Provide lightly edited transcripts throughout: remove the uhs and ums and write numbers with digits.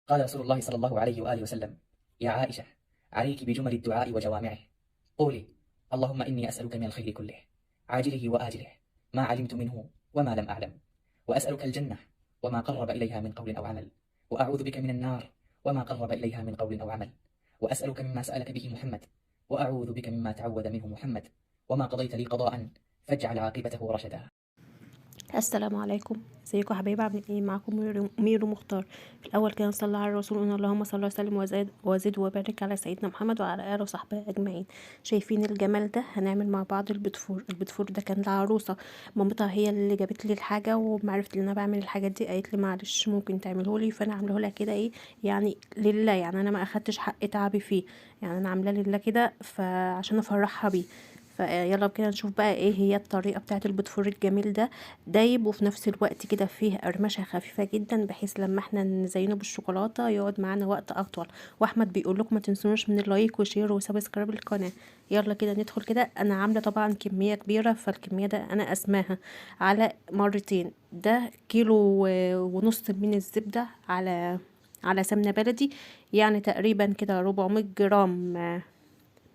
قال رسول الله صلى الله عليه وآله وسلم: يا عائشة، عليك بجمل الدعاء وجوامعه. قولي: اللهم إني أسألك من الخير كله، عاجله وآجله، ما علمت منه وما لم أعلم، وأسألك الجنة وما قرب إليها من قول أو عمل، وأعوذ بك من النار وما قرب إليها من قول أو عمل، وأسألك مما سألك به محمد، وأعوذ بك مما تعوذ منه محمد، وما قضيت لي قضاء فاجعل عاقبته رشدا. السلام عليكم. ازيكم يا حبايبي؟ عاملين ايه؟ معاكم ميرو مختار. في الاول كده نصلي على الرسول، ان اللهم صل وسلم وزد وبارك على سيدنا محمد وعلى اله وصحبه اجمعين. شايفين الجمال ده؟ هنعمل مع بعض البتفور ده كان لعروسه. مامتها هي اللي جابت لي الحاجه، وما عرفت ان انا بعمل الحاجات دي قالت لي معلش ممكن تعمله لي، فانا عامله لها كده ايه يعني لله، يعني انا ما اخدتش حق تعبي فيه، يعني انا عامله لله كده فعشان افرحها بيه. فيلا كده نشوف بقى ايه هي الطريقه بتاعه البتفور الجميل ده. دايب وفي نفس الوقت كده فيه قرمشة خفيفة جدا، بحيث لما احنا نزينه بالشوكولاتة يقعد معانا وقت اطول. واحمد بيقول لكم ما تنسونوش من اللايك وشير وسبسكرايب للقناة. يلا كده ندخل كده. انا عاملة طبعا كمية كبيرة، فالكمية ده انا اسماها على مرتين. ده كيلو ونص من الزبدة على سمنة بلدي، يعني تقريبا كده 400 جرام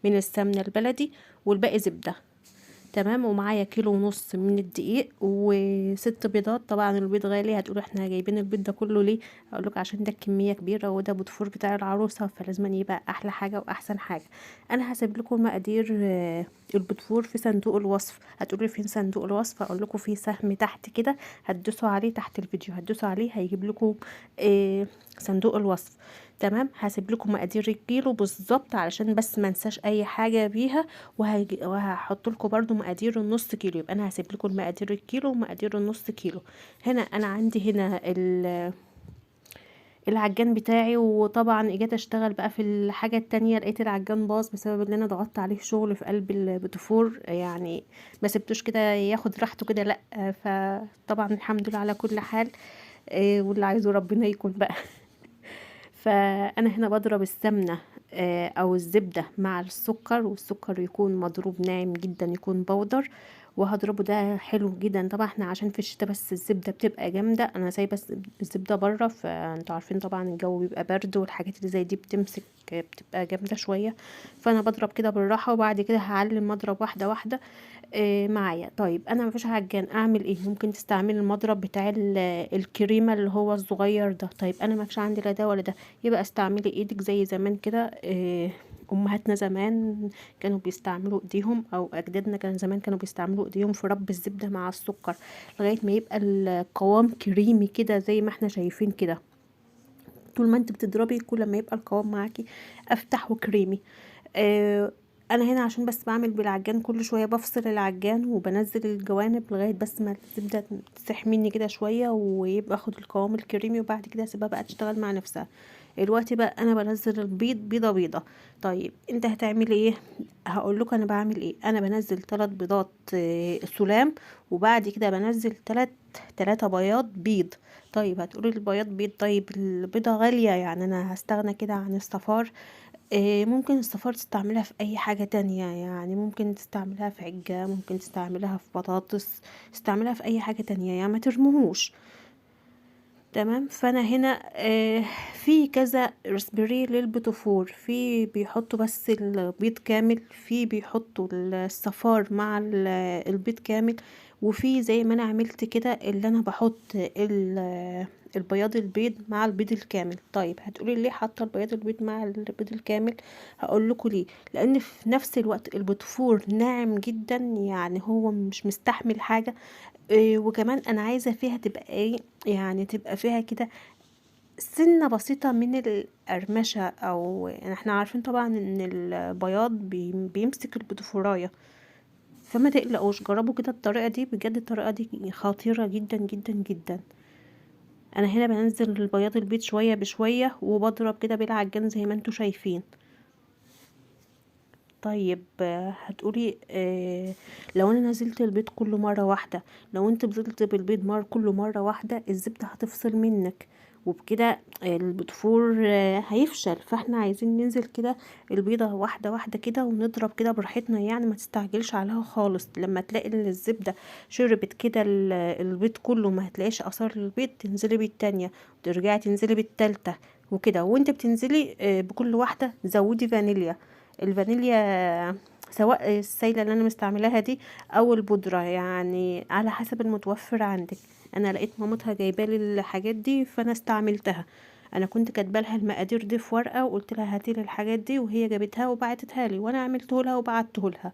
من السمنة البلدي، والباقي زبدة. تمام. ومعايا كيلو ونص من الدقيق وست بيضات. طبعا البيض غالي، هتقولوا احنا جايبين البيض ده كله ليه؟ اقولك عشان ده كميه كبيره، وده بوتفور بتاع العروسه، فلازم يبقى احلى حاجه واحسن حاجه. انا هسيب لكم مقادير البوتفور في صندوق الوصف. هتقولوا فين صندوق الوصف؟ اقول لكم في سهم تحت كده، هتدوسوا عليه تحت الفيديو، هتدوسوا عليه هيجيب لكم آه، صندوق الوصف. تمام. هسيب لكم مقادير الكيلو بالظبط علشان بس ما انساش اي حاجه بيها. وهحط لكم برده مقادير النص كيلو، يبقى انا هسيب لكم مقادير الكيلو ومقادير النص كيلو. هنا انا عندي هنا العجان بتاعي، وطبعا اجيت اشتغل بقى في الحاجه التانية لقيت العجان باظ بسبب ان انا ضغطت عليه شغل في قلب البتفور، يعني ما سبتوش كده ياخد راحته كده، لا. فطبعا الحمد لله على كل حال. واللي عايزه ربنا يكون بقى. فانا هنا بضرب السمنه او الزبده مع السكر، والسكر يكون مضروب ناعم جدا، يكون بودر. وهضربه ده حلو جدا. طبعا احنا عشان في الشتاء بس الزبده بتبقى جامده، انا سايبه الزبده بره، فانتوا عارفين طبعا الجو بيبقى برد والحاجات اللي زي دي بتمسك بتبقى جامده شويه. فانا بضرب كده بالراحه، وبعد كده هعلم مضرب واحده واحده معايا. طيب انا مفيش عجان، اعمل ايه؟ ممكن تستعمل المضرب بتاع الكريمه اللي هو الصغير ده. طيب انا مفيش عندي لا ده ولا ده، يبقى استعملي ايدك زي زمان كده. امهاتنا زمان كانوا بيستعملوا ايديهم، او اجدادنا كان زمان كانوا بيستعملوا ايديهم في رب الزبده مع السكر، لغايه ما يبقى القوام كريمي كده زي ما احنا شايفين كده. طول ما انت بتضربي كل ما يبقى القوام معاكي افتح وكريمي. آه انا هنا عشان بس بعمل بالعجان، كل شويه بفصل العجان وبنزل الجوانب لغايه بس ما الزبده تسيح مني كده شويه، ويبقى اخد القوام الكريمي، وبعد كده اسيبها بقى تشتغل مع نفسها. دلوقتي بقى انا بنزل البيض بيضه بيضه. طيب انت هتعملي ايه؟ هقول لكم انا بعمل ايه. انا بنزل 3 بيضات سلام، وبعد كده بنزل 3 بياض بيض. طيب هتقولي البياض بيض، طيب البيضة غالية، يعني انا هستغنى كده عن الصفار؟ ممكن الصفار تستعملها في اي حاجة تانية، يعني ممكن تستعملها في عجة، ممكن تستعملها في بطاطس، تستعملها في اي حاجة تانية، يعني ما ترموهوش. تمام. فانا هنا في كذا رسبري للبوتوفور، في بيحطوا بس البيض كامل، في بيحطوا الصفار مع البيض كامل، وفي زي ما انا عملت كده اللي انا بحط البياض البيض مع البيض الكامل. طيب هتقولي ليه حاطه البياض البيض مع البيض الكامل؟ هقول لكم ليه. لان في نفس الوقت البوتفور ناعم جدا، يعني هو مش مستحمل حاجه. وكمان انا عايزه فيها تبقى ايه، يعني تبقى فيها كده سنه بسيطه من القرمشه، او يعني احنا عارفين طبعا ان البياض بيمسك البتفورايه. فما تقلقوش، جربوا كده الطريقه دي، بجد الطريقه دي خطيره جدا جدا جدا. انا هنا بنزل البياض البيض شويه بشويه، وبضرب كده بالعجان زي ما انتوا شايفين. طيب هتقولي لو انا نزلت البيض كل مرة واحدة، لو انت فضلت بالبيض كل مرة واحدة الزبدة هتفصل منك، وبكده البتفور هيفشل. فاحنا عايزين ننزل كده البيضة واحدة واحدة كده، ونضرب كده براحتنا، يعني ما تستعجلش عليها خالص. لما تلاقي الزبدة شربت كده البيض كله، ما هتلاقيش اثار البيض، تنزلي بالتانية وترجعي تنزلي بالتالتة، وكده. وانت بتنزلي بكل واحدة زودي فانيليا. الفانيليا سواء السايلة اللي انا مستعملاها دي او البودرة، يعني على حسب المتوفر عندك. انا لقيت مامتها جايبالي الحاجات دي فانا استعملتها. انا كنت كاتبالها المقادير دي في ورقة وقلت لها هاتيلي الحاجات دي، وهي جابتها وبعتتها لي وانا عملته لها وبعته لها.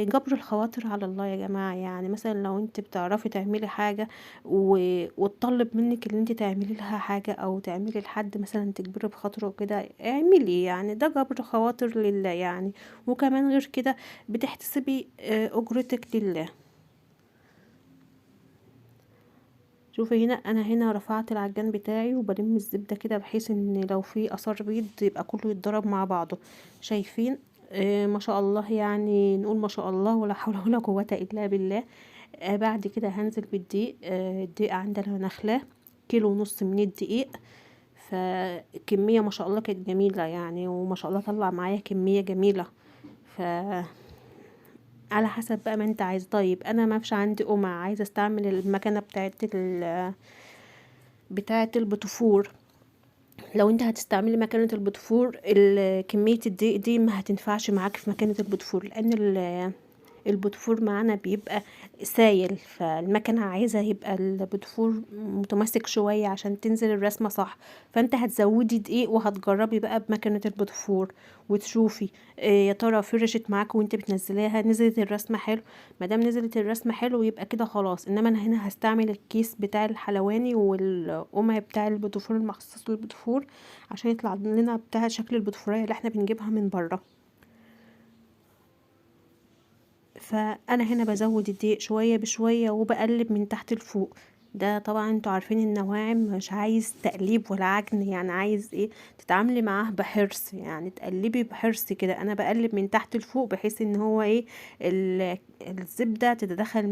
جبر الخواطر على الله يا جماعة. يعني مثلا لو انت بتعرفي تعملي حاجة وتطلب منك ان انت تعملي لها حاجة او تعملي لحد مثلا تجبري بخاطره وكده، اعملي. يعني ده جبر خواطر لله يعني. وكمان غير كده بتحتسبي اجرتك لله. شوفي هنا، انا هنا رفعت العجان بتاعي وبلم الزبدة كده بحيث ان لو في اثار بيض يبقى كله يتضرب مع بعضه. شايفين؟ ما شاء الله، يعني نقول ما شاء الله ولا حول ولا قوة الا بالله. بعد كده هنزل بالدقيق. الدقيق عندنا نخلاه 1.5 كيلو من الدقيق. فكمية ما شاء الله كانت جميلة يعني، وما شاء الله طلع معايا كمية جميلة. ف على حسب بقى ما انت عايز. طيب انا ما فيش عندي قمع، عايزه استعمل المكنه بتاعه البوتفور. لو انت هتستعملي مكنه البوتفور، كميه الدقيق دي ما هتنفعش معاك في مكنه البوتفور، لان البوتفور معانا بيبقى سايل، فالمكنة عايزة يبقى البوتفور متماسك شوية عشان تنزل الرسمة صح. فانت هتزودي دقيق وهتجربي بقى بمكنة البوتفور وتشوفي يا ترى فرشت معاك وانت بتنزليها، نزلت الرسمة حلو. مادام نزلت الرسمة حلو يبقى كده خلاص. انما انا هنا هستعمل الكيس بتاع الحلواني والقمع بتاع البوتفور المخصص للبوتفور عشان يطلع لنا بتاع شكل البوتفورية اللي احنا بنجيبها من بره. فانا هنا بزود الدقيق شويه بشويه وبقلب من تحت لفوق. ده طبعا انتوا عارفين النواعم مش عايز تقليب ولا عجن، يعني عايز ايه؟ تتعاملي معاه بحرص، يعني تقلبي بحرص كده. انا بقلب من تحت لفوق بحيث ان هو ايه، الزبده تتدخل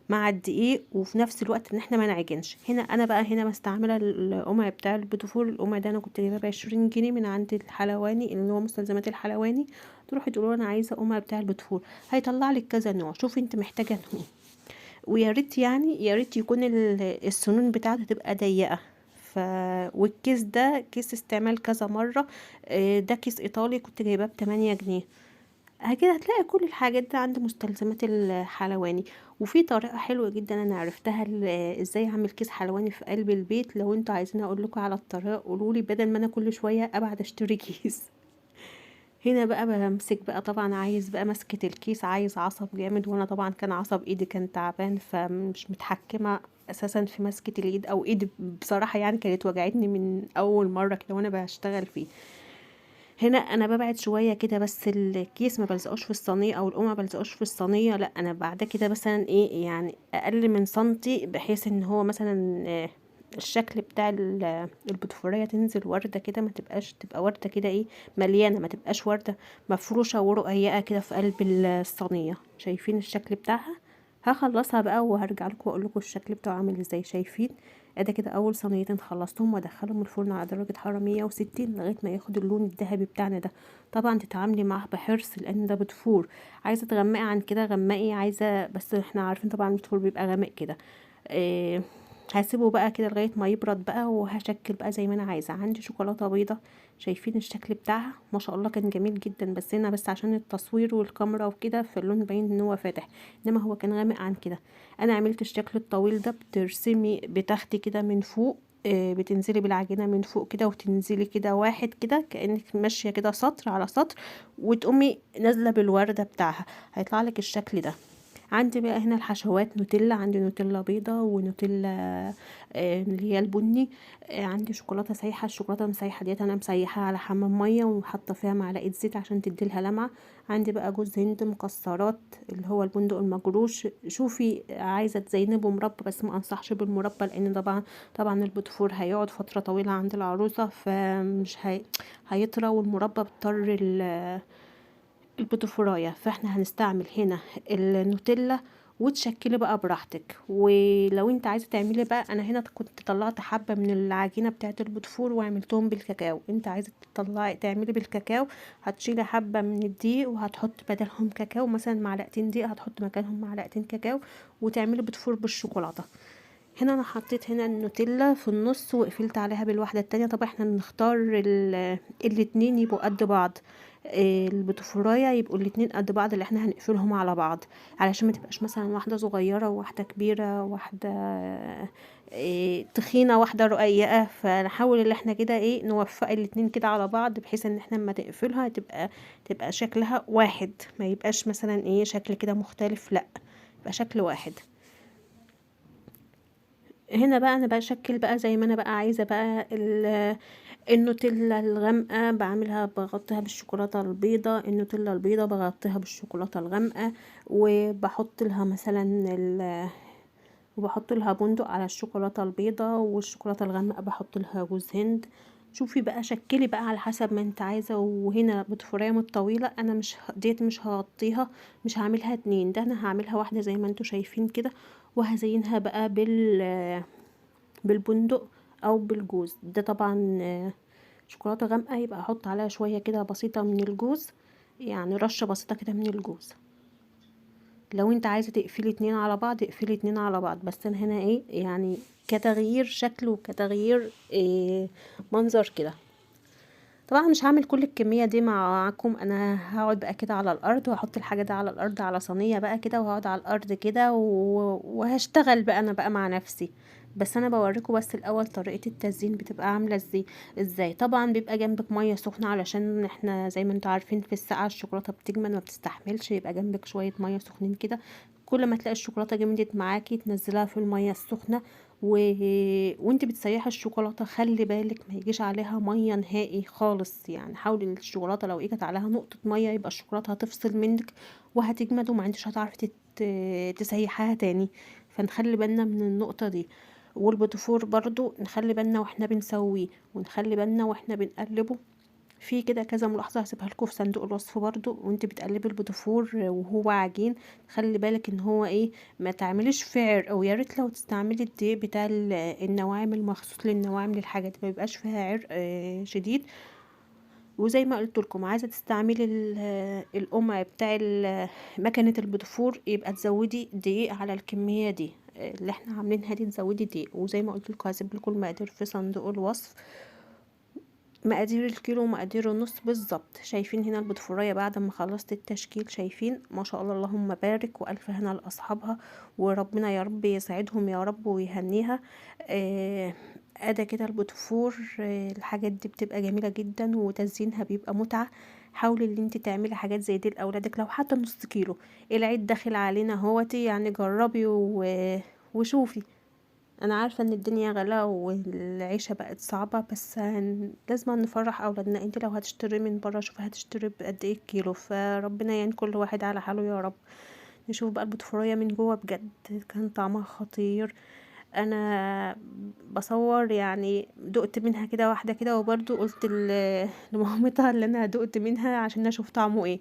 مع الدقيق، وفي نفس الوقت ان احنا ما نعجنش. هنا انا بقى هنا بستعمله القمع بتاع البوتفور. القمع ده انا كنت جايباه ب20 جنيه من عند الحلواني اللي هو مستلزمات الحلواني. تروحي تقولوا انا عايزه قمع بتاع البوتفور، هيطلع لك كذا نوع. شوفي انت محتاجه نوع. ويا ريت يعني يا ريت يكون السنون بتاعته تبقى ضيقه. ف والكيس ده كيس استعمال كذا مره. ده كيس ايطالي كنت جايباه ب8 جنيه. كده هتلاقي كل الحاجات دي عند مستلزمات الحلواني. وفي طريقة حلوة جدا انا عرفتها ازاي اعمل كيس حلواني في قلب البيت. لو انتوا عايزين اقول لكم على الطريقة قولولي، بدل ما انا كل شوية ابعد اشتري كيس. هنا بقى بمسك بقى، طبعا عايز بقى مسكة الكيس عايز عصب جامد، وانا طبعا كان عصب ايدي كان تعبان فمش متحكمة اساسا في مسكة الايد، او ايدي بصراحة يعني كانت وجعتني من اول مرة كده وانا بشتغل فيه. هنا انا ببعد شويه كده، بس الكيس ما بلزقوش في الصينيه او القمع ما بلزقوش في الصينيه، لا انا بعد كده مثلا ايه يعني اقل من سنتي، بحيث ان هو مثلا الشكل بتاع البوتفورية تنزل وردة كده، ما تبقى وردة كده ايه، مليانة، ما تبقاش وردة مفروشة ورقيقة كده في قلب الصينية. شايفين الشكل بتاعها؟ هخلصها بقى وهرجع لكم واقول لكم الشكل بتاعه عامل ازاي. شايفين؟ ادي كده اول صينيتين خلصتهم وادخلهم الفرن على درجه حراره 160 لغايه ما ياخد اللون الذهبي بتاعنا ده. طبعا تتعاملي معاه بحرص لان ده بتفور. عايزه تغمقي عن كده غمقي، عايزه بس احنا عارفين طبعا البتفور بيبقى غامق كده. إيه، هسيبه بقى كده لغايه ما يبرد بقى، وهشكل بقى زي ما انا عايزه. عندي شوكولاته بيضه، شايفين الشكل بتاعها؟ ما شاء الله كان جميل جدا، بس هنا بس عشان التصوير والكاميرا وكده فاللون باين ان هو فاتح، انما هو كان غامق عن كده. انا عملت الشكل الطويل ده، بترسمي بتاخدي كده من فوق، بتنزلي بالعجينه من فوق كده وتنزلي كده واحد كده كانك ماشيه كده سطر على سطر، وتقومي نازله بالورده بتاعها، هيطلع لك الشكل ده. عندي بقى هنا الحشوات نوتيلا، عندي نوتيلا بيضة ونوتيلا اللي هي البني. عندي شوكولاتة سايحة. الشوكولاتة المسيحة ديت انا مسيحاها على حمام مية وحاطة فيها معلقة زيت عشان تديلها لمعة. عندي بقى جوز هند، مكسرات اللي هو البندق المجروش. شوفي عايزة تزينه بمربى، بس ما انصحش بالمربى لان طبعا البوتفور هيقعد فترة طويلة عند العروسة فمش هيطرى، والمربى بتضطر البوتفوراية. فاحنا هنستعمل هنا النوتيلا، وتشكلي بقى براحتك. ولو انت عايزه تعملي بقى، انا هنا كنت طلعت حبه من العجينه بتاعه البوتفور وعملتهم بالكاكاو. انت عايزه تعملي بالكاكاو، هتشيلي حبه من الدقيق وهتحط بدلهم كاكاو، مثلا معلقتين دقيق هتحط مكانهم معلقتين كاكاو، وتعملي بوتفور بالشوكولاته. هنا انا حطيت هنا النوتيلا في النص وقفلت عليها بالواحدة التانية. طبعا احنا بنختار الاتنين يبقوا قد بعض، البوتفوراية يبقوا الاتنين قد بعض اللي احنا هنقفلهم على بعض، علشان ما تبقاش مثلا واحدة صغيرة وواحدة كبيرة، واحدة تخينة واحدة رقيقة. فنحاول ان احنا كده نوفق الاتنين كده على بعض، بحيث ان احنا لما تقفلها تبقى شكلها واحد، ما يبقاش مثلا شكل كده مختلف، لا يبقى شكل واحد. هنا بقى انا بشكل بقى زي ما انا بقى عايزه بقى النوتيلا الغامقه بعملها، بغطيها بالشوكولاته البيضاء، النوتيلا البيضاء بغطيها بالشوكولاته الغامقه، وبحط لها مثلا وبحط لها بندق على الشوكولاته البيضاء، والشوكولاته الغامقه بحط لها جوز هند. شوفي بقى شكلي بقى على حسب ما انت عايزه. وهنا بتفورية الطويله انا ديت مش هغطيها، مش هعملها اتنين، ده انا هعملها واحده زي ما انتوا شايفين كده، وهزينها بقى بالبندق او بالجوز. ده طبعا شوكولاته غامقه، يبقى احط عليها شويه كده بسيطه من الجوز، يعني رشه بسيطه كده من الجوز. لو انت عايزه تقفلي اتنين على بعض اقفلي اتنين على بعض، بس انا هنا يعني كتغيير شكل وكتغيير منظر كده. طبعا مش هعمل كل الكميه دي معاكم، انا هقعد بقى كده على الارض، وهحط الحاجه دي على الارض على صينيه بقى كده، وهقعد على الارض كده وهشتغل بقى انا بقى مع نفسي. بس انا بوريكم بس الاول طريقه التزيين بتبقى عامله ازاي. طبعا بيبقى جنبك ميه سخنه، علشان احنا زي ما انتوا عارفين في السقعه الشوكولاته بتجمد ما بتستحملش، يبقى جنبك شويه ميه سخنين كده. كل ما تلاقي الشوكولاته جمدت معاكي تنزلها في الميه السخنه، و... وانت بتسيحي الشوكولاته خلي بالك ما يجيش عليها ميه نهائي خالص، يعني حاولي الشوكولاته لو اجت عليها نقطه ميه يبقى الشوكولاته هتفصل منك وهتجمد، وما عندش هتعرفي تسيحها تاني. فنخلي بالنا من النقطه دي. والبوتفور برضو نخلي بالنا واحنا بنسويه، ونخلي بالنا واحنا بنقلبه. في كده كذا ملاحظة هسيبها لكم في صندوق الوصف برضو، وانت بتقلبي البوتفور وهو عجين خلي بالك ان هو ما تعمليش فيه عرق، او يا ريت لو تستعملي الدقيق بتاع النواعم المخصوص للنواعم للحاجات ما يبقاش فيها عرق شديد. وزي ما قلت لكم عايزه تستعملي القمع بتاع مكنه البوتفور، يبقى تزودي دقيق على الكميه دي اللي احنا عاملينها دي، تزودي دقيق. وزي ما قلت لكم هسيب لكم المقادير في صندوق الوصف، مقادير الكيلو ومقادير النص بالظبط. شايفين هنا البوتفورية بعد ما خلصت التشكيل، شايفين ما شاء الله اللهم بارك، والف هنا لاصحابها، وربنا يا رب يسعدهم يا رب ويهنيها. ادي كده البوتفور. الحاجات دي بتبقى جميلة جدا وتزيينها بيبقى متعة. حاولي ان انت تعملي حاجات زي دي لاولادك، لو حتى نص كيلو. العيد داخل علينا اهوتي، يعني جربي وشوفي. انا عارفه ان الدنيا غلا والعيشه بقت صعبه، بس لازم نفرح اولادنا. انت لو هتشتري من بره شوفي هتشتري بقد ايه الكيلو، فربنا يعين كل واحد على حاله يا رب. نشوف بقى البوتفوريه من جوه بجد كان طعمها خطير. انا بصور يعني دقت منها كده واحده كده، وبرضو قلت لمامتها اللي انا دقت منها عشان اشوف طعمه ايه.